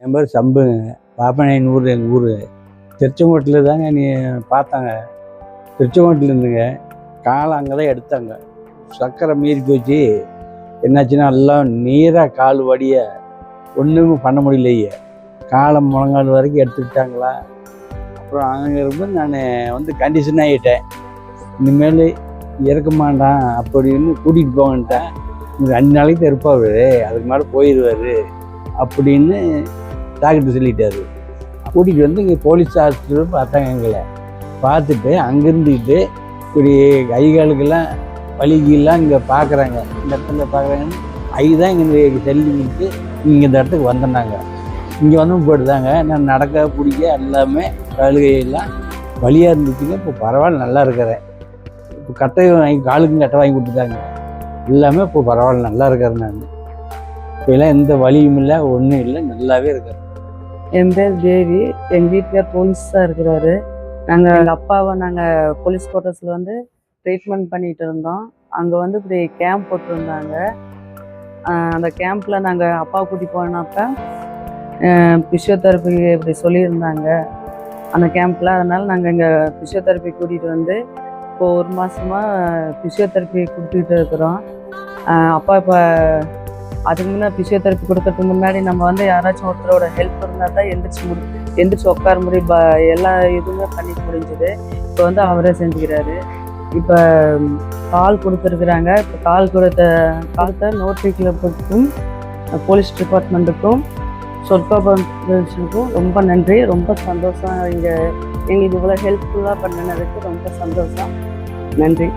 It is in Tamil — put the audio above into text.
என் பேர் சம்புங்க. பாப்பநாயன் ஊர் எங்கள் ஊர். திருச்செங்கோட்டில் தாங்க நீ பார்த்தாங்க. திருச்செங்கோட்டில் இருந்துங்க காலை அங்கே தான் எடுத்தாங்க. சக்கரை மீறி போச்சு. என்னாச்சுன்னா எல்லாம் நீராக கால் வடிய ஒன்றுமே பண்ண முடியலையே. காலை முழங்கால் வரைக்கும் எடுத்துக்கிட்டாங்களா. அப்புறம் அங்கே இருந்து நான் வந்து கண்டிஷன் ஆகிட்டேன். இனிமேல் இறக்க மாட்டான் அப்படின்னு கூட்டிகிட்டு போங்கன்ட்டேன். 2 நாளைக்கு தான் இருப்பார், அதுக்கு மேலே போயிடுவார் அப்படின்னு டாக்டர் சொல்லிட்டாரு. கூட்டிகிட்டு வந்து இங்கே போலீஸ் ஹாஸ்பிட்டல் பார்த்தாங்க. எங்களை பார்த்துட்டு அங்கே இருந்துக்கிட்டு இப்படி கை காலுக்கெல்லாம் வலிக்கெல்லாம் இங்கே பார்க்குறாங்க. இந்த இடத்துல பார்க்குறாங்கன்னு தான் இங்கே செல்லிட்டு இங்கே இந்த இடத்துக்கு வந்தேன்னாங்க. இங்கே வந்து போயிட்டுதாங்க நான் நடக்க பிடிக்க எல்லாமே கழுகையெல்லாம் வலியாக இருந்துச்சுங்க. இப்போ பரவாயில்ல, நல்லா இருக்கிறேன். இப்போ கட்டை வாங்கி காலுக்கும் கட்டை வாங்கி கொடுத்துட்டாங்க. எல்லாமே இப்போ பரவாயில்ல, நல்லா இருக்கிறேன். நான் இப்போலாம் எந்த வலியும் இல்லை, ஒன்றும் இல்லை, நல்லாவே இருக்கிறேன். என் பேர் தேவி. எங்கள் வீட்டுக்கார் போலீஸாக இருக்கிறாரு. எங்கள் அப்பாவை நாங்கள் போலீஸ் குவார்ட்டர்ஸில் வந்து ட்ரீட்மெண்ட் பண்ணிகிட்டு இருந்தோம். அங்கே வந்து இப்படி கேம்ப் போட்டிருந்தாங்க. அந்த கேம்பில் நாங்கள் அப்பாவை கூட்டி போனப்போ ஃபிசியோதெரப்பி இப்படி சொல்லியிருந்தாங்க அந்த கேம்பில். அதனால் நாங்கள் இங்கே ஃபிசியோதெரப்பி கூட்டிகிட்டு வந்து இப்போ 1 மாதமாக ஃபிசியோதெரப்பி கொடுத்துக்கிட்டு இருக்கிறோம். அப்பா இப்போ அதுக்கு முன்னே ஃபிசியோதெரப்பி கொடுக்கறதுக்கு முன்னாடி நம்ம வந்து யாராச்சும் ஒருத்தரோட ஹெல்ப் இருந்தால் தான் எந்திரிச்சு உட்கார முடியும். எல்லா இதுவுமே பண்ணிக்க முடிஞ்சுது. இப்போ வந்து அவரே செஞ்சுக்கிறாரு. இப்போ கால் கொடுத்துருக்குறாங்க. இப்போ காலத்தை நோட்டரி கிளப்புக்கும் போலீஸ் டிபார்ட்மெண்ட்டுக்கும் சொற்கோபுக்கும் ரொம்ப நன்றி. ரொம்ப சந்தோஷம். எங்களுக்கு இவ்வளோ ஹெல்ப்ஃபுல்லாக பண்ணினதுக்கு ரொம்ப சந்தோஷம். நன்றி.